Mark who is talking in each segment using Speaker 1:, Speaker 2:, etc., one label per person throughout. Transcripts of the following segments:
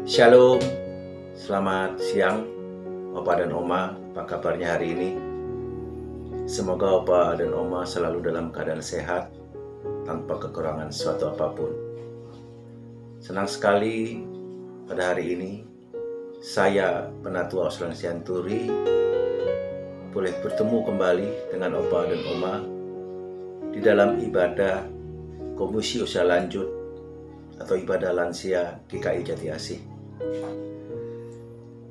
Speaker 1: Shalom, selamat siang Opa dan Oma, apa kabarnya hari ini? Semoga Opa dan Oma selalu dalam keadaan sehat, tanpa kekurangan suatu apapun. Senang sekali pada hari ini, saya Penatua Oslan Sianturi, boleh bertemu kembali dengan Opa dan Oma di dalam ibadah Komisi Usia Lanjut atau ibadah lansia GKI Jati Asih.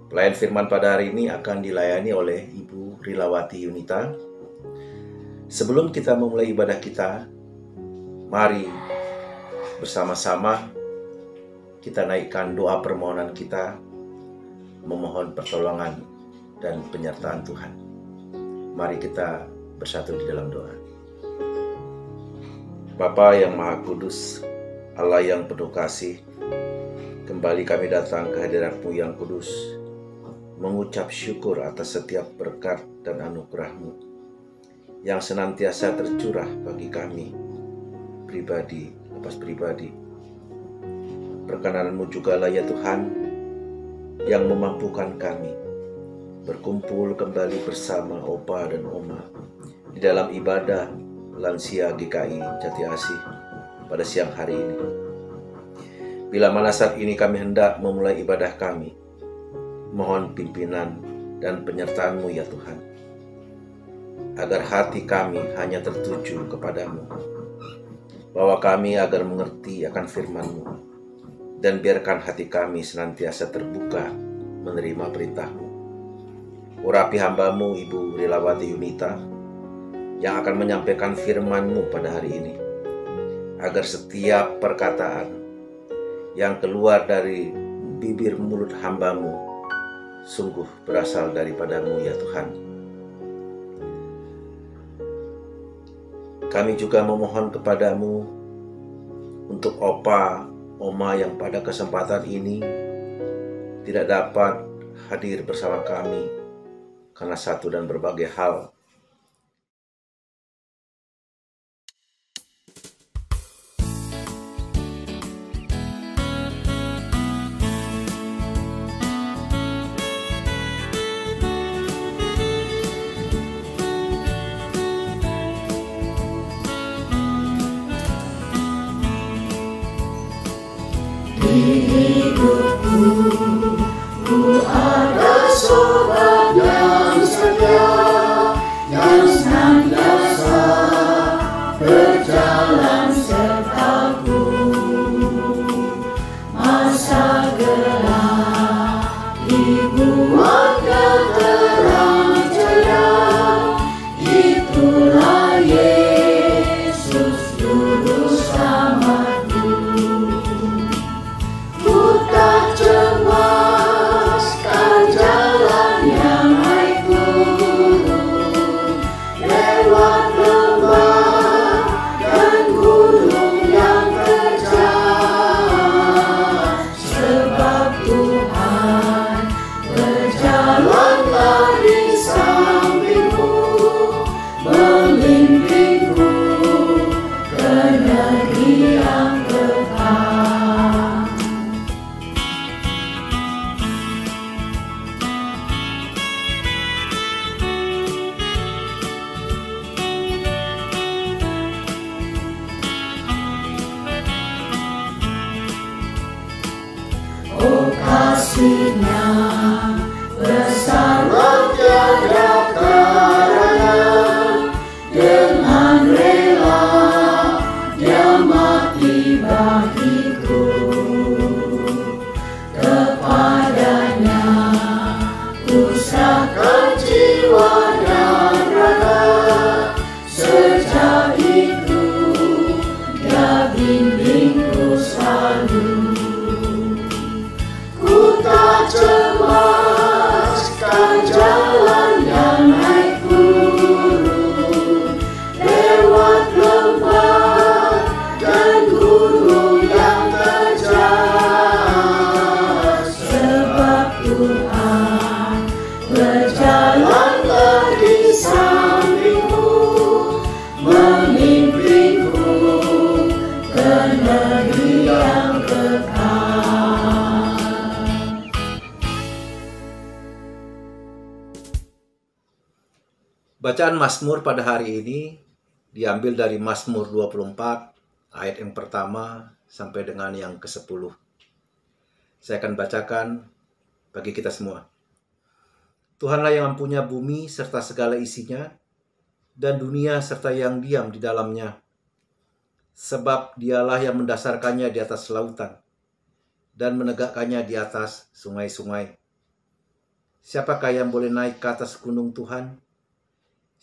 Speaker 1: Pelayan firman pada hari ini akan dilayani oleh Ibu Rilawati Yunita. Sebelum kita memulai ibadah kita, mari bersama-sama kita naikkan doa permohonan kita, memohon pertolongan dan penyertaan Tuhan. Mari kita bersatu di dalam doa. Bapa yang Maha Kudus, Allah yang penuh kasih, kembali kami datang ke hadirat-Mu yang kudus, mengucap syukur atas setiap berkat dan anugerah-Mu yang senantiasa tercurah bagi kami, pribadi lepas pribadi. Perkenanan-Mu jugalah ya Tuhan, yang memampukan kami berkumpul kembali bersama Opa dan Oma di dalam ibadah lansia GKI Jati Asih pada siang hari ini. Bila mana saat ini kami hendak memulai ibadah kami, mohon pimpinan dan penyertaan-Mu ya Tuhan, agar hati kami hanya tertuju kepadamu, bahwa kami agar mengerti akan firman-Mu, dan biarkan hati kami senantiasa terbuka menerima perintah-Mu. Urapi hamba-Mu Ibu Rilawati Yunita yang akan menyampaikan firman-Mu pada hari ini, agar setiap perkataan yang keluar dari bibir mulut hamba-Mu sungguh berasal daripada-Mu ya Tuhan. Kami juga memohon kepadamu untuk Opa, Oma yang pada kesempatan ini tidak dapat hadir bersama kami karena satu dan berbagai hal.
Speaker 2: Di hidupku, ku ada sobat yang setia, yang senantiasa berjalan sertaku. Masa gelap dibuatnya terang ceria, itulah Yesus juru selamatku. Kasihnya besar tiada taranya, dengan rela Dia mati bagiku. Kepadanya ku serahkan jiwa dan raga, sejak itu Dia bimbingku selalu. Tak cemas
Speaker 1: Bacaan Mazmur pada hari ini diambil dari Mazmur 24 ayat yang pertama sampai dengan yang ke-10. Saya akan bacakan bagi kita semua. Tuhanlah yang mempunyai bumi serta segala isinya, dan dunia serta yang diam di dalamnya. Sebab dialah yang mendasarkannya di atas lautan, dan menegakkannya di atas sungai-sungai. Siapakah yang boleh naik ke atas gunung Tuhan?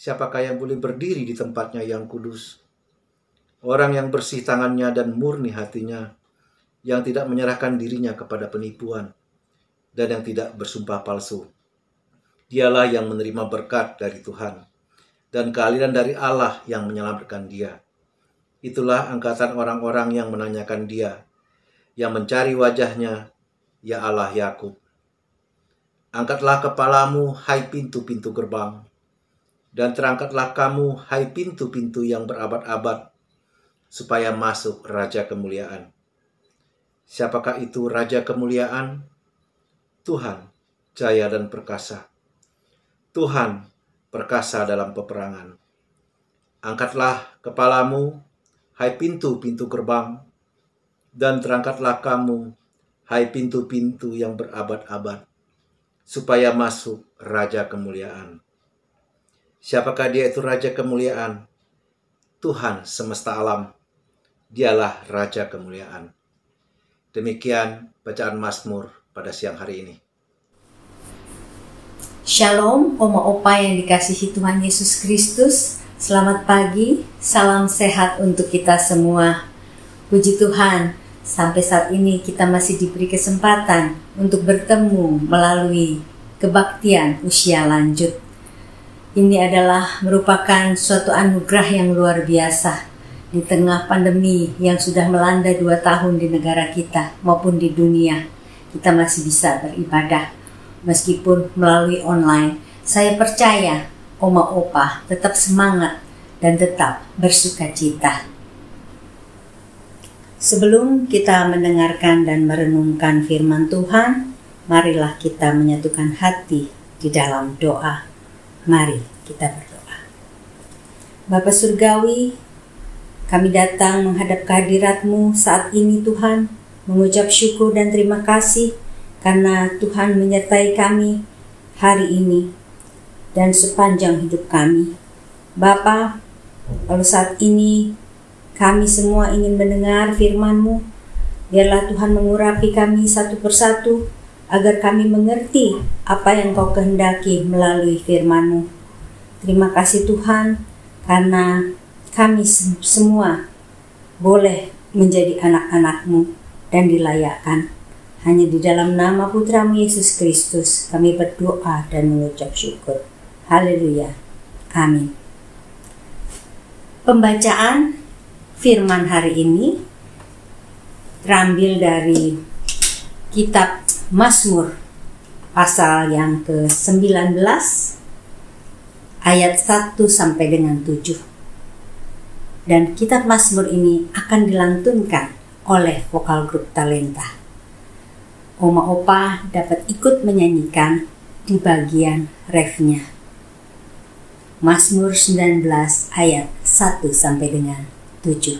Speaker 1: Siapakah yang boleh berdiri di tempatnya yang kudus? Orang yang bersih tangannya dan murni hatinya, yang tidak menyerahkan dirinya kepada penipuan, dan yang tidak bersumpah palsu. Dialah yang menerima berkat dari Tuhan, dan kealiran dari Allah yang menyelamatkan dia. Itulah angkatan orang-orang yang menanyakan dia, yang mencari wajahnya, ya Allah Yakub. Angkatlah kepalamu, hai pintu-pintu gerbang, dan terangkatlah kamu, hai pintu-pintu yang berabad-abad, supaya masuk Raja Kemuliaan. Siapakah itu Raja Kemuliaan? Tuhan, jaya dan perkasa. Tuhan, perkasa dalam peperangan. Angkatlah kepalamu, hai pintu-pintu gerbang, dan terangkatlah kamu, hai pintu-pintu yang berabad-abad, supaya masuk Raja Kemuliaan. Siapakah dia itu Raja Kemuliaan? Tuhan semesta alam. Dialah Raja Kemuliaan. Demikian bacaan Mazmur pada siang hari ini.
Speaker 3: Shalom, Oma Opa yang dikasihi Tuhan Yesus Kristus. Selamat pagi, salam sehat untuk kita semua. Puji Tuhan, sampai saat ini kita masih diberi kesempatan untuk bertemu melalui kebaktian usia lanjut. Ini adalah merupakan suatu anugerah yang luar biasa di tengah pandemi yang sudah melanda 2 tahun di negara kita maupun di dunia. Kita masih bisa beribadah meskipun melalui online. Saya percaya Oma Opa tetap semangat dan tetap bersukacita. Sebelum kita mendengarkan dan merenungkan firman Tuhan, marilah kita menyatukan hati di dalam doa. Mari kita berdoa. Bapa Surgawi, kami datang menghadap kehadirat-Mu saat ini Tuhan, mengucap syukur dan terima kasih karena Tuhan menyertai kami hari ini dan sepanjang hidup kami. Bapa, kalau saat ini kami semua ingin mendengar firman-Mu, biarlah Tuhan mengurapi kami satu persatu, agar kami mengerti apa yang Kau kehendaki melalui firman-Mu. Terima kasih Tuhan, karena kami semua boleh menjadi anak-anak-Mu dan dilayakkan. Hanya di dalam nama Putra-Mu Yesus Kristus kami berdoa dan mengucap syukur. Haleluya. Amin. Pembacaan firman hari ini terambil dari kitab Mazmur pasal yang ke-19 ayat 1 sampai dengan 7. Dan kitab Mazmur ini akan dilantunkan oleh vokal grup Talenta. Oma Opa dapat ikut menyanyikan di bagian refnya. Mazmur 19 ayat 1 sampai dengan 7.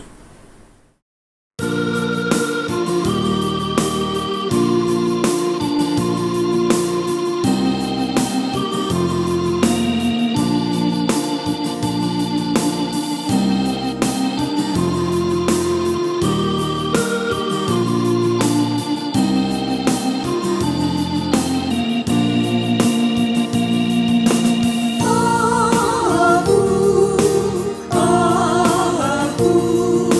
Speaker 2: Aku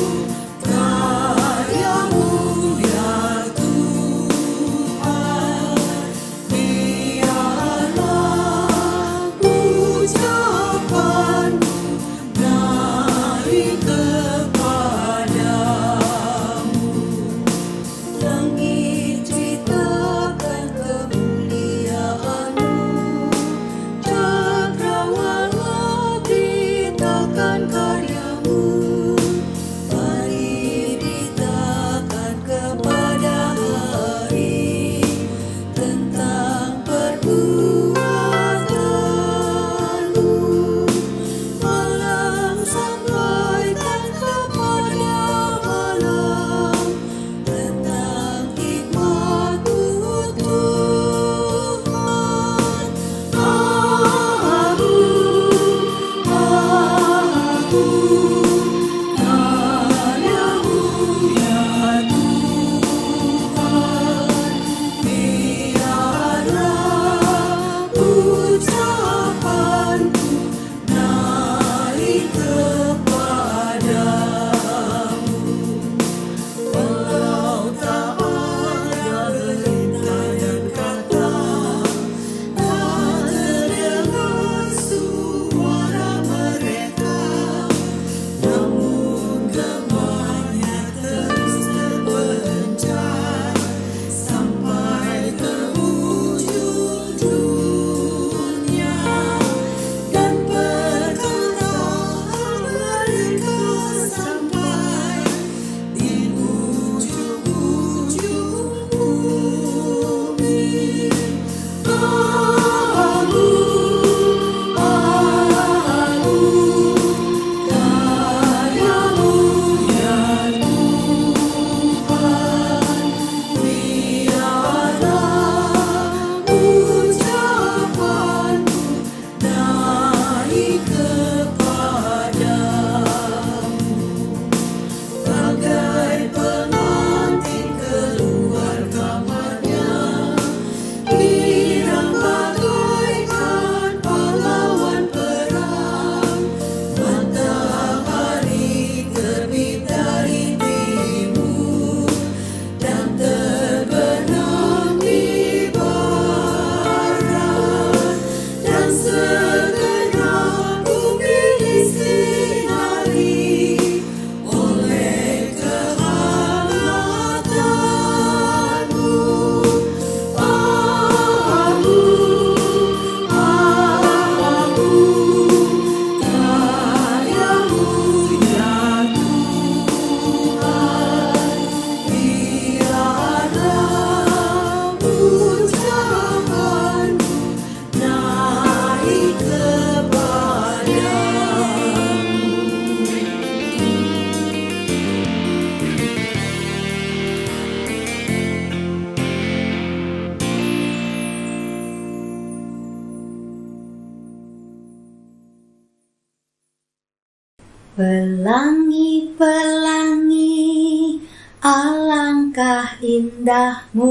Speaker 3: Pelangi-pelangi, alangkah indahmu,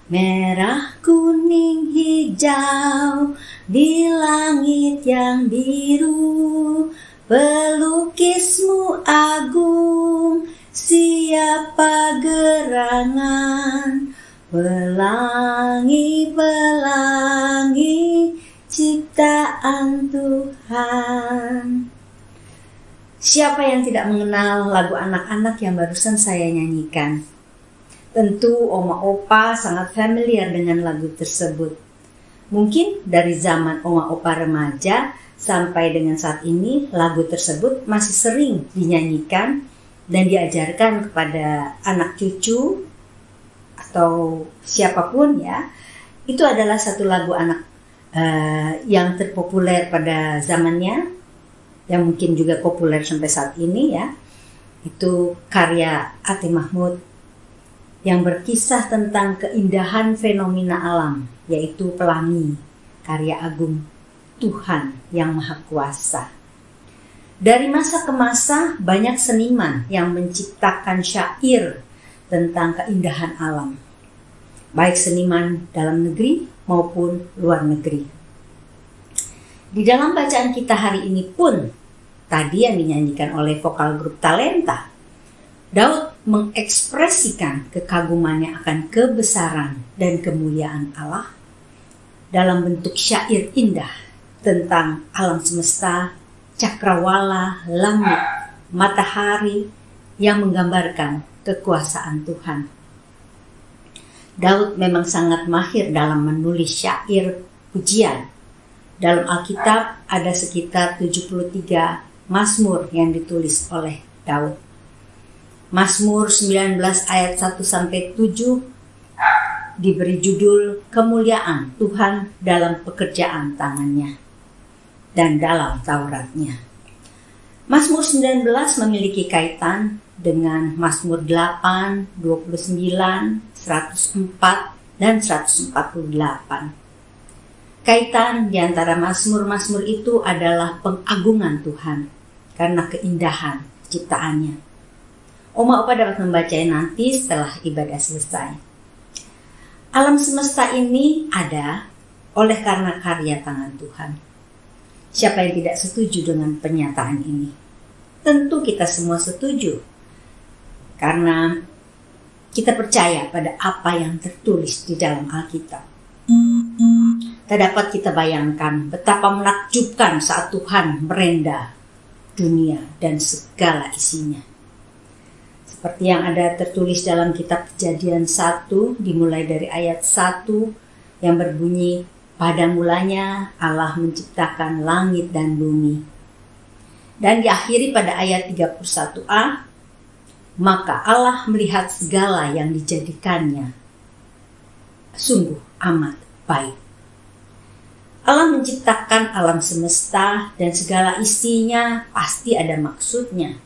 Speaker 3: merah, kuning, hijau, di langit yang biru. Pelukismu agung, siapa gerangan. Pelangi-pelangi, ciptaan Tuhan. Siapa yang tidak mengenal lagu anak-anak yang barusan saya nyanyikan? Tentu Oma Opa sangat familiar dengan lagu tersebut. Mungkin dari zaman Oma Opa remaja sampai dengan saat ini, lagu tersebut masih sering dinyanyikan dan diajarkan kepada anak cucu atau siapapun ya. Itu adalah satu lagu anak yang terpopuler pada zamannya, yang mungkin juga populer sampai saat ini ya. Itu karya Ati Mahmud yang berkisah tentang keindahan fenomena alam, yaitu pelangi, karya agung Tuhan yang Maha Kuasa. Dari masa ke masa banyak seniman yang menciptakan syair tentang keindahan alam, baik seniman dalam negeri maupun luar negeri. Di dalam bacaan kita hari ini pun, tadi yang dinyanyikan oleh vokal grup Talenta, Daud mengekspresikan kekagumannya akan kebesaran dan kemuliaan Allah dalam bentuk syair indah tentang alam semesta, cakrawala, langit, matahari yang menggambarkan kekuasaan Tuhan. Daud memang sangat mahir dalam menulis syair pujian. Dalam Alkitab ada sekitar 73 Mazmur yang ditulis oleh Daud. Mazmur 19 ayat 1-7 diberi judul Kemuliaan Tuhan dalam pekerjaan tangannya dan dalam Tauratnya. Mazmur 19 memiliki kaitan dengan Mazmur 8, 29, 104, dan 148. Kaitan di antara mazmur-mazmur itu adalah pengagungan Tuhan karena keindahan ciptaannya. Oma Opa dapat membacanya nanti setelah ibadah selesai. Alam semesta ini ada oleh karena karya tangan Tuhan. Siapa yang tidak setuju dengan pernyataan ini? Tentu kita semua setuju, karena kita percaya pada apa yang tertulis di dalam Alkitab. Tak dapat kita bayangkan betapa menakjubkan saat Tuhan merenda dunia dan segala isinya. Seperti yang ada tertulis dalam kitab Kejadian 1, dimulai dari ayat 1 yang berbunyi, pada mulanya Allah menciptakan langit dan bumi. Dan diakhiri pada ayat 31a, maka Allah melihat segala yang dijadikannya sungguh amat baik. Allah menciptakan alam semesta dan segala isinya pasti ada maksudnya.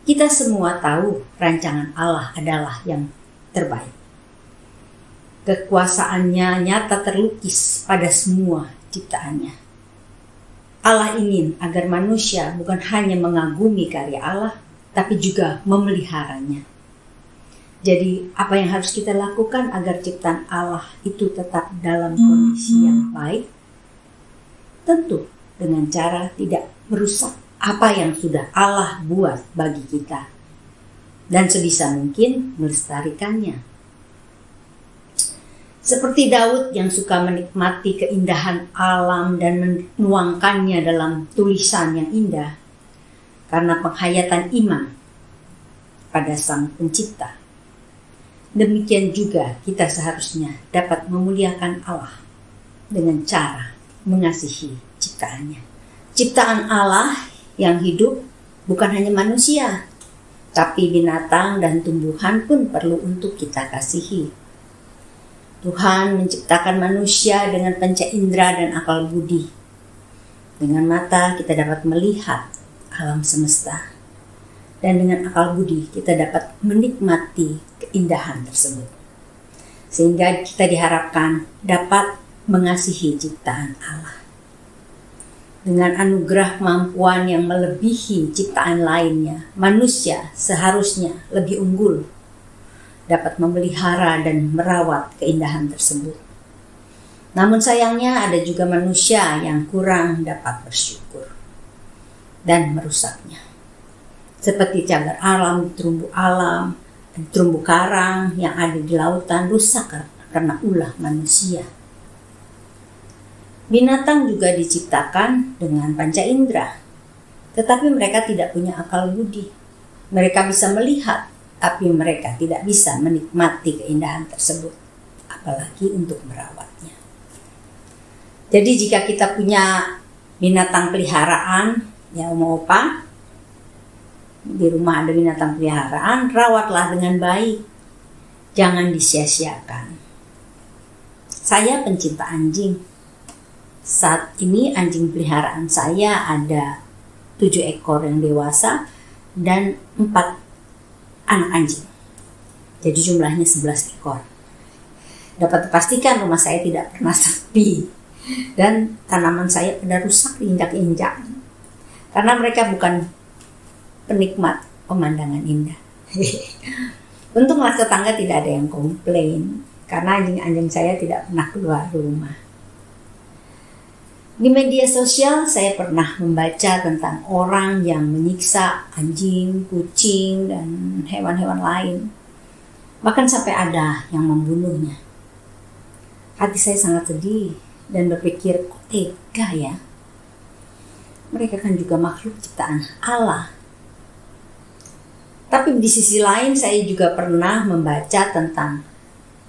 Speaker 3: Kita semua tahu rancangan Allah adalah yang terbaik. Kekuasaannya nyata terlukis pada semua ciptaannya. Allah ingin agar manusia bukan hanya mengagumi karya Allah, tapi juga memeliharanya. Jadi apa yang harus kita lakukan agar ciptaan Allah itu tetap dalam kondisi yang baik? Tentu dengan cara tidak merusak apa yang sudah Allah buat bagi kita. Dan sebisa mungkin melestarikannya. Seperti Daud yang suka menikmati keindahan alam dan menuangkannya dalam tulisan yang indah. Karena penghayatan iman pada Sang Pencipta. Demikian juga kita seharusnya dapat memuliakan Allah dengan cara mengasihi ciptaannya. Ciptaan Allah yang hidup bukan hanya manusia, tapi binatang dan tumbuhan pun perlu untuk kita kasihi. Tuhan menciptakan manusia dengan panca indera dan akal budi. Dengan mata kita dapat melihat alam semesta. Dan dengan akal budi kita dapat menikmati keindahan tersebut. Sehingga kita diharapkan dapat mengasihi ciptaan Allah. Dengan anugerah kemampuan yang melebihi ciptaan lainnya, manusia seharusnya lebih unggul, dapat memelihara dan merawat keindahan tersebut. Namun sayangnya ada juga manusia yang kurang dapat bersyukur dan merusaknya. Seperti cagar alam, terumbu karang yang ada di lautan rusak karena ulah manusia. Binatang juga diciptakan dengan panca indera, tetapi mereka tidak punya akal budi. Mereka bisa melihat, tapi mereka tidak bisa menikmati keindahan tersebut, apalagi untuk merawatnya. Jadi jika kita punya binatang peliharaan, ya Oma Opa, di rumah ada binatang peliharaan, rawatlah dengan baik. Jangan disia-siakan. Saya pencinta anjing. Saat ini anjing peliharaan saya ada 7 ekor yang dewasa dan 4 anak anjing. Jadi jumlahnya 11 ekor. Dapat dipastikan rumah saya tidak pernah sepi. Dan tanaman saya pada rusak diinjak-injak. Karena mereka bukan penikmat pemandangan indah. Untunglah tetangga tidak ada yang komplain. Karena anjing-anjing saya tidak pernah keluar rumah. Di media sosial saya pernah membaca tentang orang yang menyiksa anjing, kucing, dan hewan-hewan lain. Bahkan sampai ada yang membunuhnya. Hati saya sangat sedih dan berpikir, kok tega ya? Mereka kan juga makhluk ciptaan Allah. Tapi di sisi lain saya juga pernah membaca tentang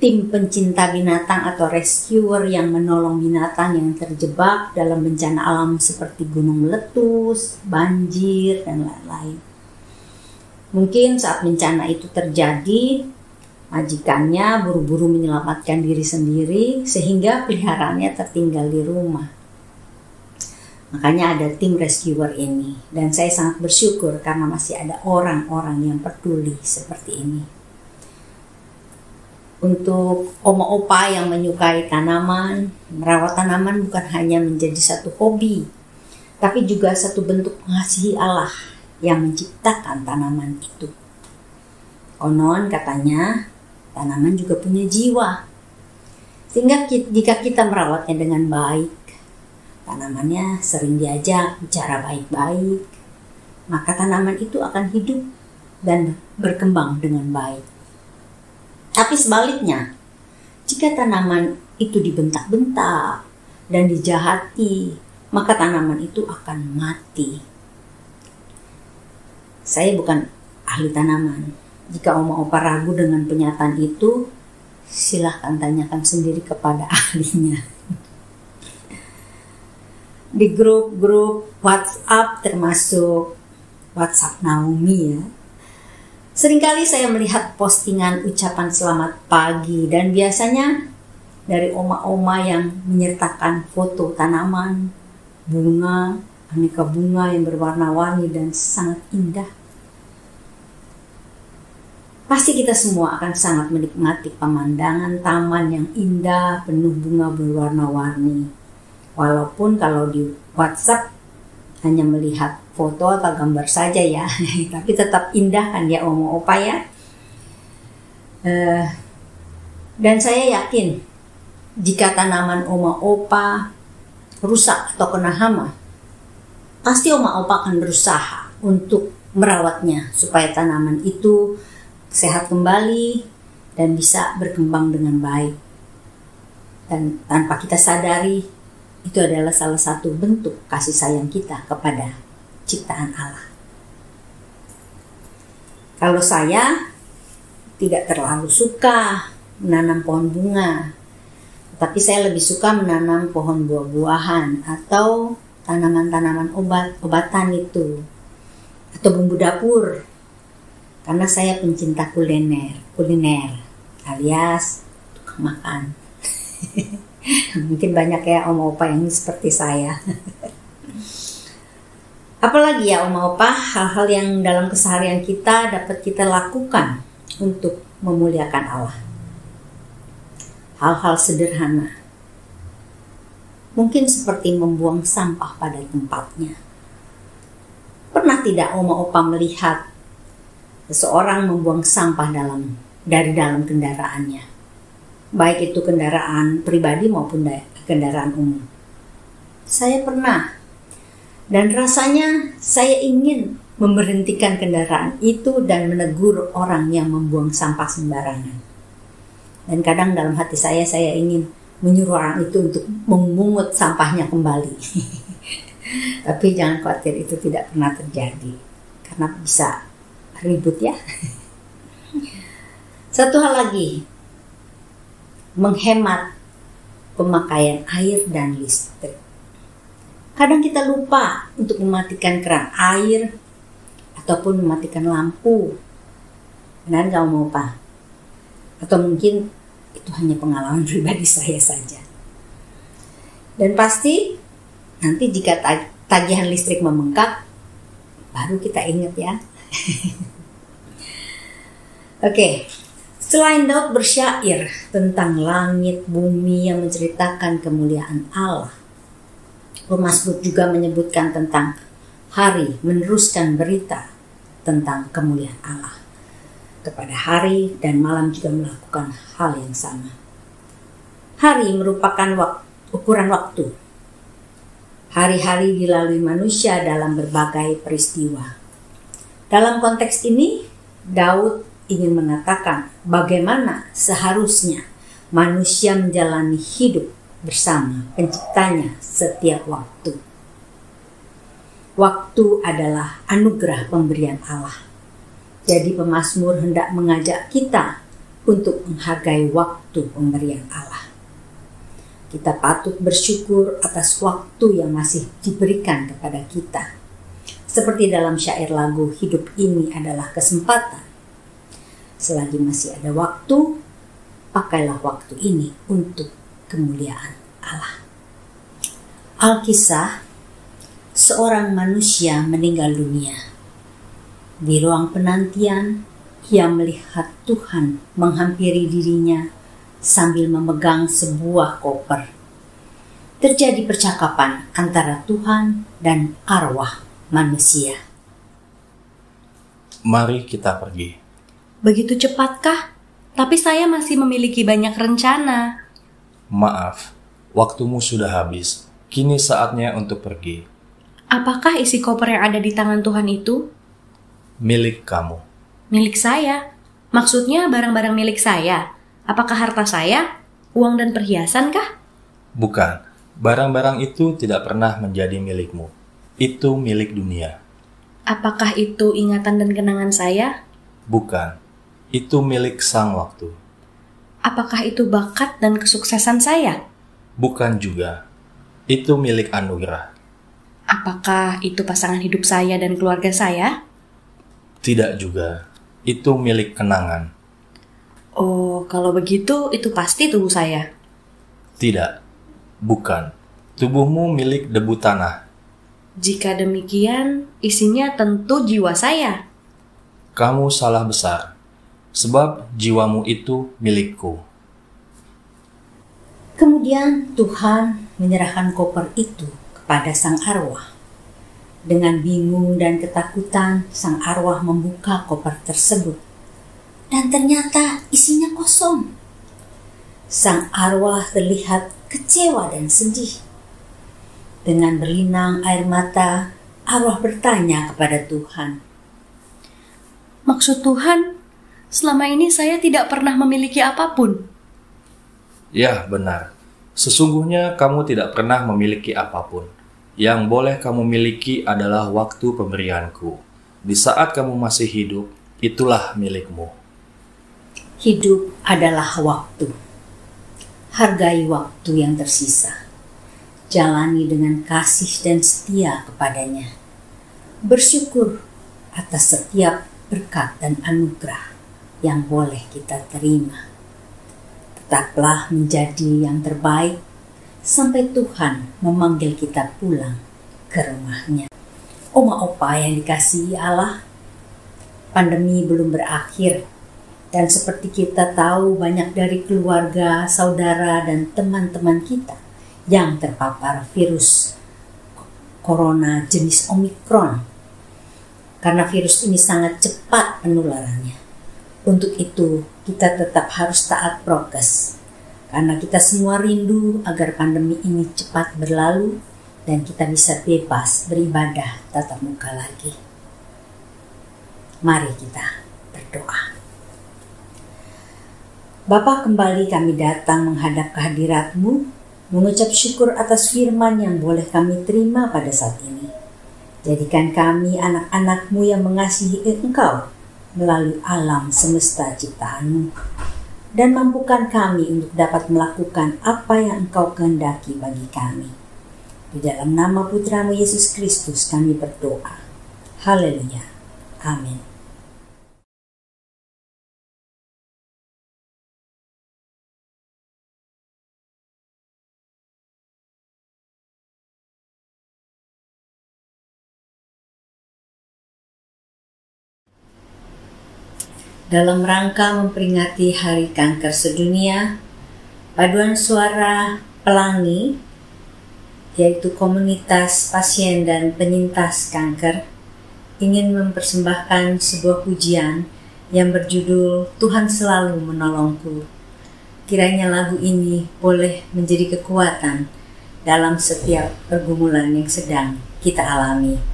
Speaker 3: tim pencinta binatang atau rescuer yang menolong binatang yang terjebak dalam bencana alam seperti gunung meletus, banjir, dan lain-lain. Mungkin saat bencana itu terjadi, majikannya buru-buru menyelamatkan diri sendiri sehingga peliharaannya tertinggal di rumah. Makanya ada tim rescuer ini, dan saya sangat bersyukur karena masih ada orang-orang yang peduli seperti ini. Untuk Oma Opa yang menyukai tanaman, merawat tanaman bukan hanya menjadi satu hobi, tapi juga satu bentuk mengasihi Allah yang menciptakan tanaman itu. Konon katanya, tanaman juga punya jiwa. Sehingga jika kita merawatnya dengan baik, tanamannya sering diajak bicara baik-baik, maka tanaman itu akan hidup dan berkembang dengan baik. Tapi sebaliknya, jika tanaman itu dibentak-bentak dan dijahati, maka tanaman itu akan mati. Saya bukan ahli tanaman. Jika Oma Opa ragu dengan pernyataan itu, silahkan tanyakan sendiri kepada ahlinya. Di grup-grup WhatsApp termasuk WhatsApp Naomi ya, seringkali saya melihat postingan ucapan selamat pagi dan biasanya dari oma-oma yang menyertakan foto tanaman, bunga, aneka bunga yang berwarna-warni dan sangat indah. Pasti kita semua akan sangat menikmati pemandangan taman yang indah, penuh bunga berwarna-warni. Walaupun kalau di WhatsApp hanya melihat foto atau gambar saja ya, tapi tetap indah kan ya Oma Opa ya. Dan saya yakin jika tanaman Oma Opa rusak atau kena hama, pasti Oma Opa akan berusaha untuk merawatnya supaya tanaman itu sehat kembali dan bisa berkembang dengan baik. Dan tanpa kita sadari, itu adalah salah satu bentuk kasih sayang kita kepada ciptaan Allah. Kalau saya tidak terlalu suka menanam pohon bunga, tapi saya lebih suka menanam pohon buah-buahan atau tanaman-tanaman obatan itu, atau bumbu dapur. Karena saya pencinta kuliner alias tukang makan. Mungkin banyak ya Oma Opa yang seperti saya. Apalagi ya Oma Opa, hal-hal yang dalam keseharian kita dapat kita lakukan untuk memuliakan Allah. Hal-hal sederhana. mungkin seperti membuang sampah pada tempatnya. Pernah tidak oma opa melihat seseorang membuang sampah dari dalam kendaraannya? Baik itu kendaraan pribadi maupun kendaraan umum. Saya pernah. Dan rasanya saya ingin memberhentikan kendaraan itu dan menegur orang yang membuang sampah sembarangan. Dan kadang dalam hati saya ingin menyuruh orang itu untuk memungut sampahnya kembali. Tapi jangan khawatir, itu tidak pernah terjadi. Karena bisa ribut ya. Satu hal lagi, menghemat pemakaian air dan listrik. Kadang kita lupa untuk mematikan keran air ataupun mematikan lampu. Benar nggak mau Pak? Atau mungkin itu hanya pengalaman pribadi saya saja. Dan pasti nanti jika tagihan listrik membengkak, baru kita ingat ya. Oke, selain Daud bersyair tentang langit bumi yang menceritakan kemuliaan Allah, pemazmur juga menyebutkan tentang hari meneruskan berita tentang kemuliaan Allah. Kepada hari dan malam juga melakukan hal yang sama. Hari merupakan ukuran waktu. Hari-hari dilalui manusia dalam berbagai peristiwa. Dalam konteks ini, Daud ingin mengatakan bagaimana seharusnya manusia menjalani hidup bersama penciptanya setiap waktu. Waktu adalah anugerah pemberian Allah. Jadi pemazmur hendak mengajak kita untuk menghargai waktu pemberian Allah. Kita patut bersyukur atas waktu yang masih diberikan kepada kita. Seperti dalam syair lagu Hidup Ini Adalah Kesempatan. Selagi masih ada waktu, pakailah waktu ini untuk kemuliaan Allah. Alkisah, seorang manusia meninggal dunia. Di ruang penantian, ia melihat Tuhan menghampiri dirinya sambil memegang sebuah koper. Terjadi percakapan antara Tuhan dan arwah manusia.
Speaker 4: Mari kita pergi.
Speaker 5: Begitu cepatkah? Tapi saya masih memiliki banyak rencana.
Speaker 4: Maaf, waktumu sudah habis. Kini saatnya untuk pergi.
Speaker 5: Apakah isi koper yang ada di tangan Tuhan itu?
Speaker 4: Milik kamu.
Speaker 5: Milik saya? Maksudnya barang-barang milik saya? Apakah harta saya? Uang dan perhiasan kah?
Speaker 4: Bukan. Barang-barang itu tidak pernah menjadi milikmu. Itu milik dunia.
Speaker 5: Apakah itu ingatan dan kenangan saya?
Speaker 4: Bukan. Itu milik sang waktu.
Speaker 5: Apakah itu bakat dan kesuksesan saya?
Speaker 4: Bukan juga. Itu milik anugerah.
Speaker 5: Apakah itu pasangan hidup saya dan keluarga saya?
Speaker 4: Tidak juga. Itu milik kenangan.
Speaker 5: Oh, kalau begitu itu pasti tubuh saya.
Speaker 4: Tidak. Bukan. Tubuhmu milik debu tanah.
Speaker 5: Jika demikian, isinya tentu jiwa saya.
Speaker 4: Kamu salah besar. Sebab jiwamu itu milikku.
Speaker 3: Kemudian Tuhan menyerahkan koper itu kepada sang arwah. Dengan bingung dan ketakutan, sang arwah membuka koper tersebut. Dan ternyata isinya kosong. Sang arwah terlihat kecewa dan sedih. Dengan berlinang air mata, arwah bertanya kepada Tuhan.
Speaker 5: Maksud Tuhan, selama ini saya tidak pernah memiliki apapun.
Speaker 4: Ya, benar. Sesungguhnya kamu tidak pernah memiliki apapun. Yang boleh kamu miliki adalah waktu pemberianku. Di saat kamu masih hidup, itulah milikmu.
Speaker 3: Hidup adalah waktu. Hargai waktu yang tersisa. Jalani dengan kasih dan setia kepadanya. Bersyukur atas setiap berkat dan anugerah yang boleh kita terima. Tetaplah menjadi yang terbaik sampai Tuhan memanggil kita pulang ke rumahnya. Oma opa yang dikasihi Allah, pandemi belum berakhir. Dan seperti kita tahu, banyak dari keluarga, saudara, dan teman-teman kita yang terpapar virus corona jenis Omikron. Karena virus ini sangat cepat penularannya. Untuk itu, kita tetap harus taat prokes. Karena kita semua rindu agar pandemi ini cepat berlalu dan kita bisa bebas beribadah tatap muka lagi. Mari kita berdoa. Bapa, kembali kami datang menghadap kehadirat-Mu, mengucap syukur atas firman yang boleh kami terima pada saat ini. Jadikan kami anak-anak-Mu yang mengasihi Engkau melalui alam semesta ciptaan-Mu, dan mampukan kami untuk dapat melakukan apa yang Engkau kehendaki bagi kami. Di dalam nama Putra-Mu Yesus Kristus kami berdoa. Haleluya. Amin. Dalam rangka memperingati Hari Kanker Sedunia, Paduan Suara Pelangi, yaitu komunitas pasien dan penyintas kanker, ingin mempersembahkan sebuah pujian yang berjudul Tuhan Selalu Menolongku. Kiranya lagu ini boleh menjadi kekuatan dalam setiap pergumulan yang sedang kita alami.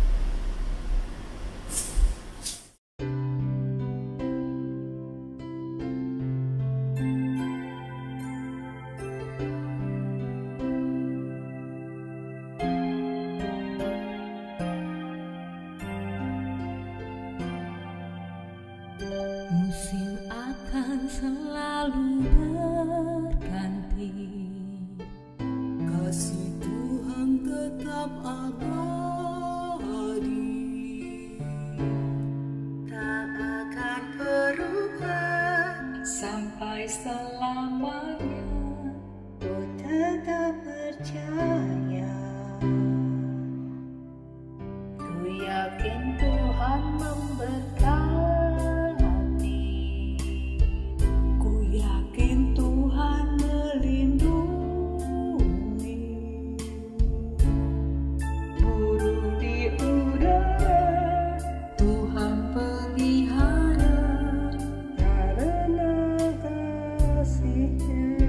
Speaker 2: Musim akan selalu berganti, kasih Tuhan tetap abadi, tak akan berubah sampai selamanya. Ku tetap percaya, ku yakin Tuhan memberkati. Yakin Tuhan melindungi, burung di udara Tuhan pelihara karena kasih-Nya.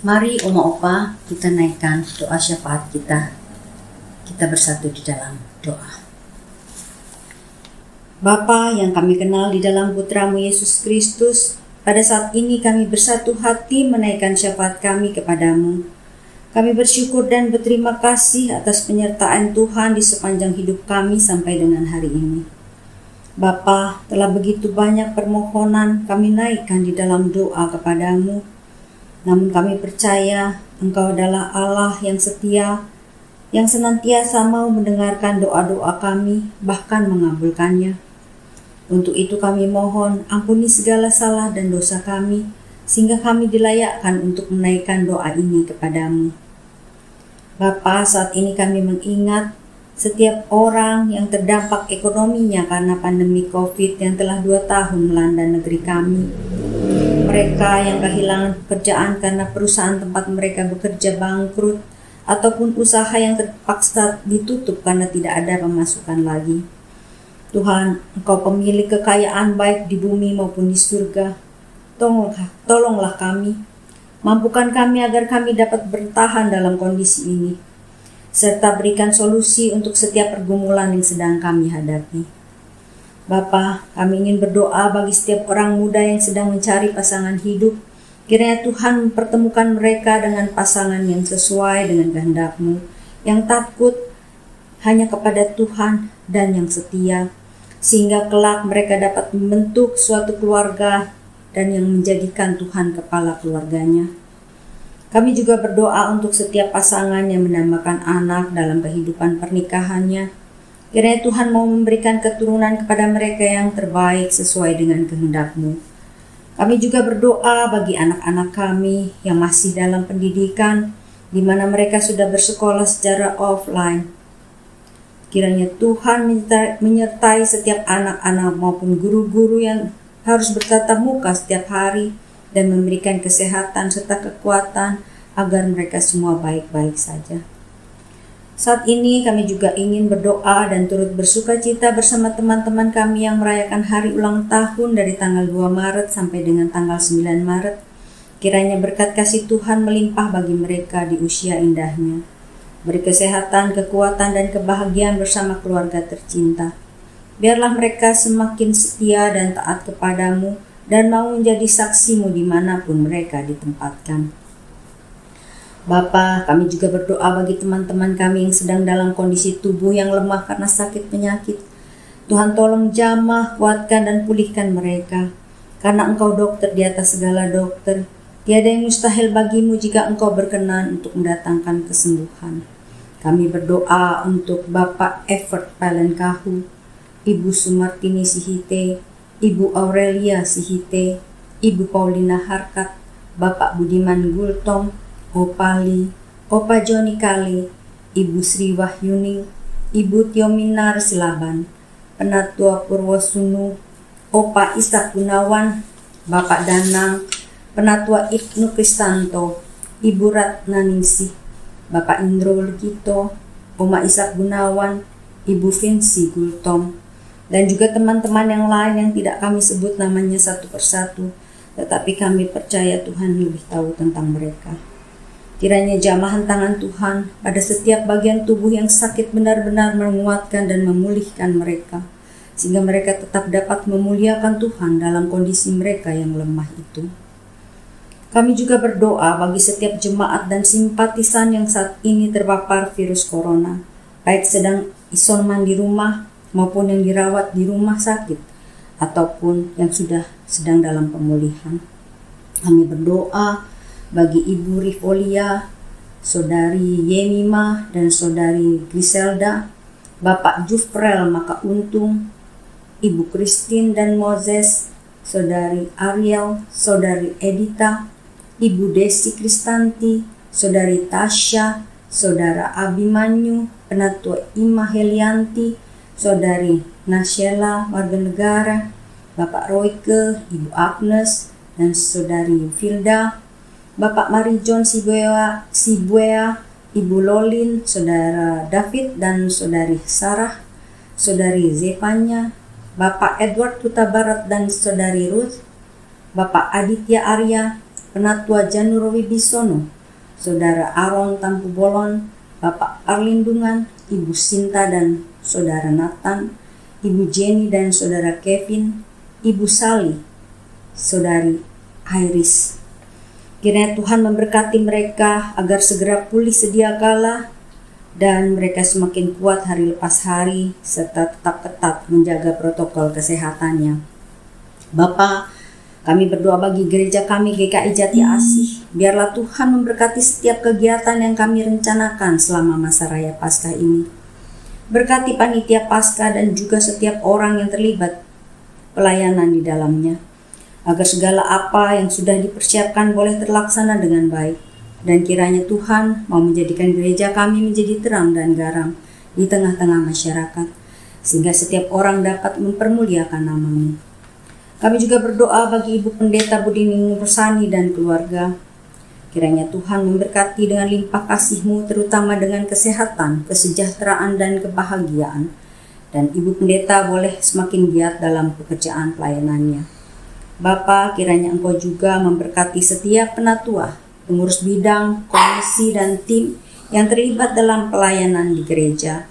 Speaker 3: Mari Oma Opa kita naikkan doa syafaat kita. Kita bersatu di dalam doa. Bapa yang kami kenal di dalam Putramu Yesus Kristus, pada saat ini kami bersatu hati menaikkan syafaat kami kepadamu. Kami bersyukur dan berterima kasih atas penyertaan Tuhan di sepanjang hidup kami sampai dengan hari ini. Bapa, telah begitu banyak permohonan kami naikkan di dalam doa kepadamu. Namun kami percaya Engkau adalah Allah yang setia, yang senantiasa mau mendengarkan doa-doa kami, bahkan mengabulkannya. Untuk itu kami mohon ampuni segala salah dan dosa kami, sehingga kami dilayakkan untuk menaikkan doa ini kepadamu. Bapa, saat ini kami mengingat setiap orang yang terdampak ekonominya karena pandemi COVID yang telah 2 tahun melanda negeri kami. Mereka yang kehilangan pekerjaan karena perusahaan tempat mereka bekerja bangkrut, ataupun usaha yang terpaksa ditutup karena tidak ada pemasukan lagi. Tuhan, Engkau pemilik kekayaan baik di bumi maupun di surga. Tolonglah kami, mampukan kami agar kami dapat bertahan dalam kondisi ini, serta berikan solusi untuk setiap pergumulan yang sedang kami hadapi. Bapa, kami ingin berdoa bagi setiap orang muda yang sedang mencari pasangan hidup. Kiranya Tuhan mempertemukan mereka dengan pasangan yang sesuai dengan kehendak-Mu, yang takut hanya kepada Tuhan dan yang setia, sehingga kelak mereka dapat membentuk suatu keluarga dan yang menjadikan Tuhan kepala keluarganya. Kami juga berdoa untuk setiap pasangan yang menambahkan anak dalam kehidupan pernikahannya. Kiranya Tuhan mau memberikan keturunan kepada mereka yang terbaik sesuai dengan kehendak-Mu. Kami juga berdoa bagi anak-anak kami yang masih dalam pendidikan, di mana mereka sudah bersekolah secara offline. Kiranya Tuhan menyertai setiap anak-anak maupun guru-guru yang harus bertatap muka setiap hari dan memberikan kesehatan serta kekuatan agar mereka semua baik-baik saja. Saat ini kami juga ingin berdoa dan turut bersuka cita bersama teman-teman kami yang merayakan hari ulang tahun dari tanggal 2 Maret sampai dengan tanggal 9 Maret. Kiranya berkat kasih Tuhan melimpah bagi mereka di usia indahnya. Beri kesehatan, kekuatan, dan kebahagiaan bersama keluarga tercinta. Biarlah mereka semakin setia dan taat kepadamu dan mau menjadi saksimu dimanapun mereka ditempatkan. Bapa, kami juga berdoa bagi teman-teman kami yang sedang dalam kondisi tubuh yang lemah karena sakit penyakit. Tuhan tolong jamah, kuatkan dan pulihkan mereka. Karena Engkau dokter di atas segala dokter, tiada yang mustahil bagimu jika Engkau berkenan untuk mendatangkan kesembuhan. Kami berdoa untuk Bapak Evert Palenkahu, Ibu Sumartini Sihite, Ibu Aurelia Sihite, Ibu Paulina Harkat, Bapak Budiman Gultom, Opali, Opa Joni Kale, Ibu Sri Wahyuning, Ibu Tiominar Silaban, Penatua Purwosunu, Opa Isak Gunawan, Bapak Danang, Penatua Ibnu Kristanto, Ibu Ratna Ningsih, Bapak Indro Legito, Oma Isak Gunawan, Ibu Vinci Gultom, dan juga teman-teman yang lain yang tidak kami sebut namanya satu persatu, tetapi kami percaya Tuhan lebih tahu tentang mereka. Kiranya jamahan tangan Tuhan pada setiap bagian tubuh yang sakit benar-benar menguatkan dan memulihkan mereka, sehingga mereka tetap dapat memuliakan Tuhan dalam kondisi mereka yang lemah itu. Kami juga berdoa bagi setiap jemaat dan simpatisan yang saat ini terpapar virus corona, baik sedang isoman di rumah maupun yang dirawat di rumah sakit ataupun yang sudah sedang dalam pemulihan. Kami berdoa bagi Ibu Rivolia, Saudari Yemima dan Saudari Griselda, Bapak Jufrel Maka Untung, Ibu Christine dan Moses, Saudari Ariel, Saudari Edita, Ibu Desi Kristanti, Saudari Tasya, Saudara Abimanyu, Penatua Ima Helianti, Saudari Nasyela warga negara, Bapak Royke, Ibu Agnes, dan Saudari Filda, Bapak Marijon Sibuea, Ibu Lolin, Saudara David dan Saudari Sarah, Saudari Zevanya, Bapak Edward Huta Barat dan Saudari Ruth, Bapak Aditya Arya, Penatua Janur Wibisono, Saudara Aaron Tampu Bolon, Bapak Arlindungan, Ibu Sinta dan Saudara Nathan, Ibu Jenny dan Saudara Kevin, Ibu Sali, Saudari Iris. Kiranya Tuhan memberkati mereka agar segera pulih sedia kala dan mereka semakin kuat hari lepas hari serta tetap ketat menjaga protokol kesehatannya. Bapa, kami berdoa bagi gereja kami GKI Jati Asih. Biarlah Tuhan memberkati setiap kegiatan yang kami rencanakan selama masa raya Paskah ini. Berkati panitia Paskah dan juga setiap orang yang terlibat pelayanan di dalamnya, agar segala apa yang sudah dipersiapkan boleh terlaksana dengan baik. Dan kiranya Tuhan mau menjadikan gereja kami menjadi terang dan garam di tengah-tengah masyarakat, sehingga setiap orang dapat mempermuliakan nama-Mu. Kami juga berdoa bagi Ibu Pendeta Budining Persani dan keluarga. Kiranya Tuhan memberkati dengan limpah kasih-Mu, terutama dengan kesehatan, kesejahteraan, dan kebahagiaan. Dan Ibu Pendeta boleh semakin giat dalam pekerjaan pelayanannya. Bapa, kiranya Engkau juga memberkati setiap penatua, pengurus bidang, komisi, dan tim yang terlibat dalam pelayanan di gereja.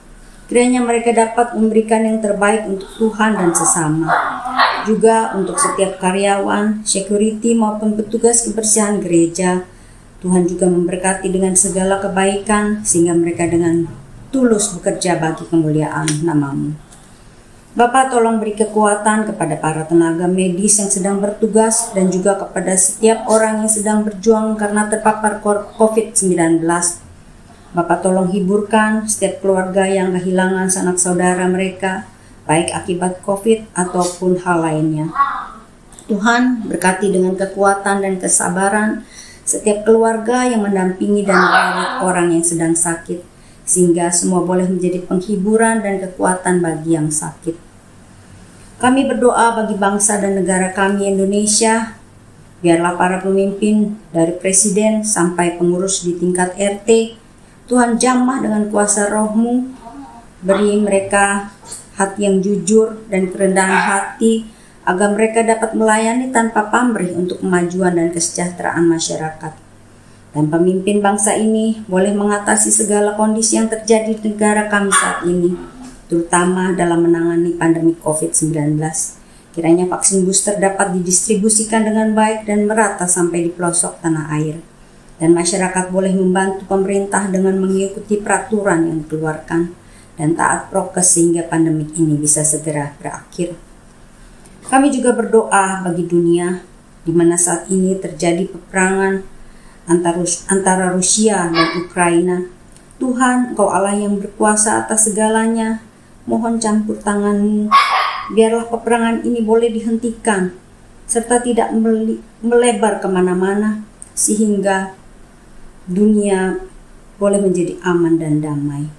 Speaker 3: Kiranya mereka dapat memberikan yang terbaik untuk Tuhan dan sesama. Juga untuk setiap karyawan, security, maupun petugas kebersihan gereja. Tuhan juga memberkati dengan segala kebaikan sehingga mereka dengan tulus bekerja bagi kemuliaan nama-Mu. Bapa, tolong beri kekuatan kepada para tenaga medis yang sedang bertugas dan juga kepada setiap orang yang sedang berjuang karena terpapar COVID-19. Bapa, tolong hiburkan setiap keluarga yang kehilangan sanak saudara mereka, baik akibat COVID ataupun hal lainnya. Tuhan, berkati dengan kekuatan dan kesabaran setiap keluarga yang mendampingi dan merawat orang yang sedang sakit, sehingga semua boleh menjadi penghiburan dan kekuatan bagi yang sakit. Kami berdoa bagi bangsa dan negara kami Indonesia. Biarlah para pemimpin dari presiden sampai pengurus di tingkat RT, Tuhan jamah dengan kuasa Roh-Mu, beri mereka hati yang jujur dan kerendahan hati, agar mereka dapat melayani tanpa pamrih untuk kemajuan dan kesejahteraan masyarakat. Dan pemimpin bangsa ini boleh mengatasi segala kondisi yang terjadi di negara kami saat ini. terutama dalam menangani pandemi COVID-19. Kiranya vaksin booster dapat didistribusikan dengan baik dan merata sampai di pelosok tanah air. Dan masyarakat boleh membantu pemerintah dengan mengikuti peraturan yang dikeluarkan dan taat prokes sehingga pandemik ini bisa segera berakhir. Kami juga berdoa bagi dunia di mana saat ini terjadi peperangan antara Rusia dan Ukraina. Tuhan, Engkau Allah yang berkuasa atas segalanya, mohon campur tangan-Mu, biarlah peperangan ini boleh dihentikan, serta tidak melebar kemana-mana, sehingga dunia boleh menjadi aman dan damai.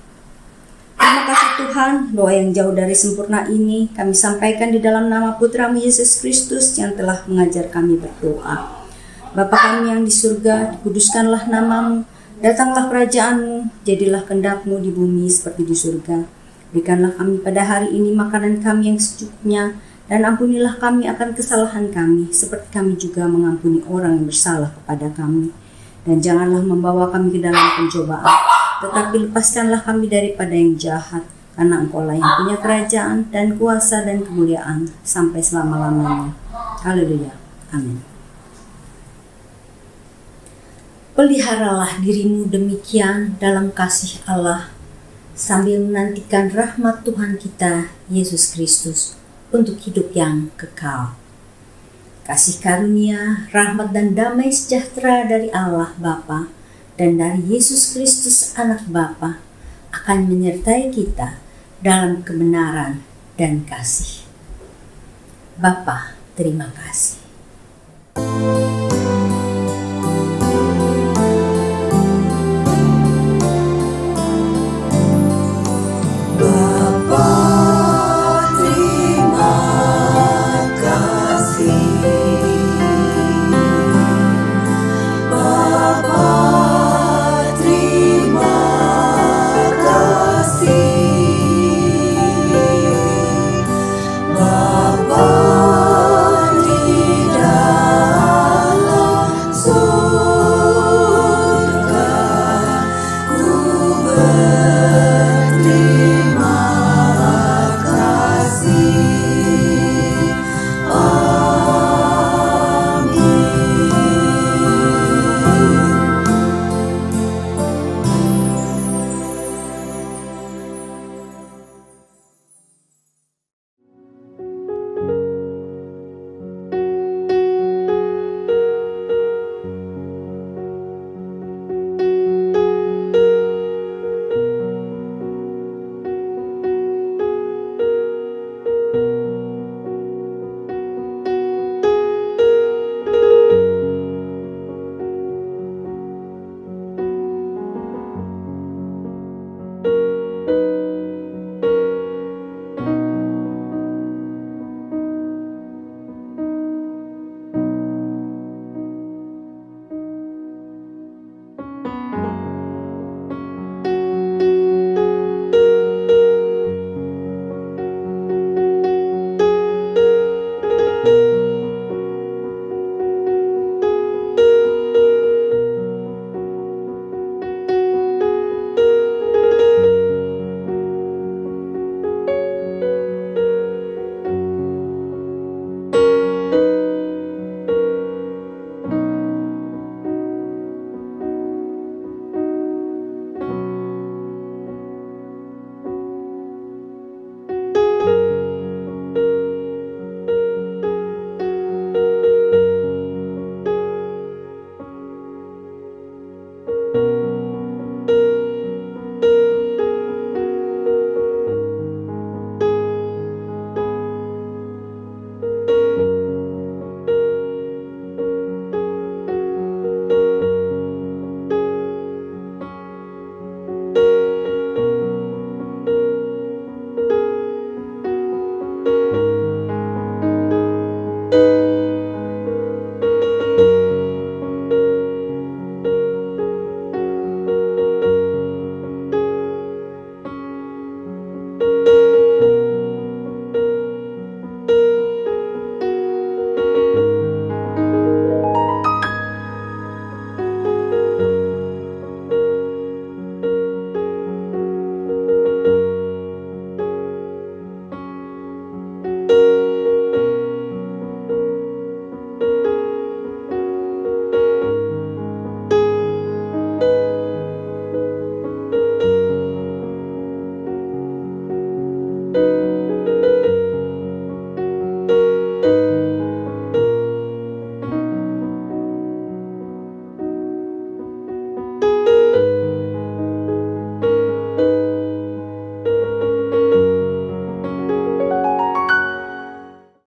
Speaker 3: Terima kasih Tuhan, doa yang jauh dari sempurna ini kami sampaikan di dalam nama Putra-Mu Yesus Kristus yang telah mengajar kami berdoa. Bapa kami yang di surga, dikuduskanlah nama-Mu, datanglah kerajaan-Mu, jadilah kehendak-Mu di bumi seperti di surga. Berikanlah kami pada hari ini makanan kami yang secukupnya, dan ampunilah kami akan kesalahan kami, seperti kami juga mengampuni orang yang bersalah kepada kami. Dan janganlah membawa kami ke dalam pencobaan, tetapi lepaskanlah kami daripada yang jahat, karena Engkau lah yang punya kerajaan dan kuasa dan kemuliaan sampai selama-lamanya. Haleluya. Amin. Peliharalah dirimu demikian dalam kasih Allah, sambil menantikan rahmat Tuhan kita, Yesus Kristus, untuk hidup yang kekal. Kasih karunia, rahmat dan damai sejahtera dari Allah Bapa dan dari Yesus Kristus Anak Bapa akan menyertai kita dalam kebenaran dan kasih. Bapa, terima kasih.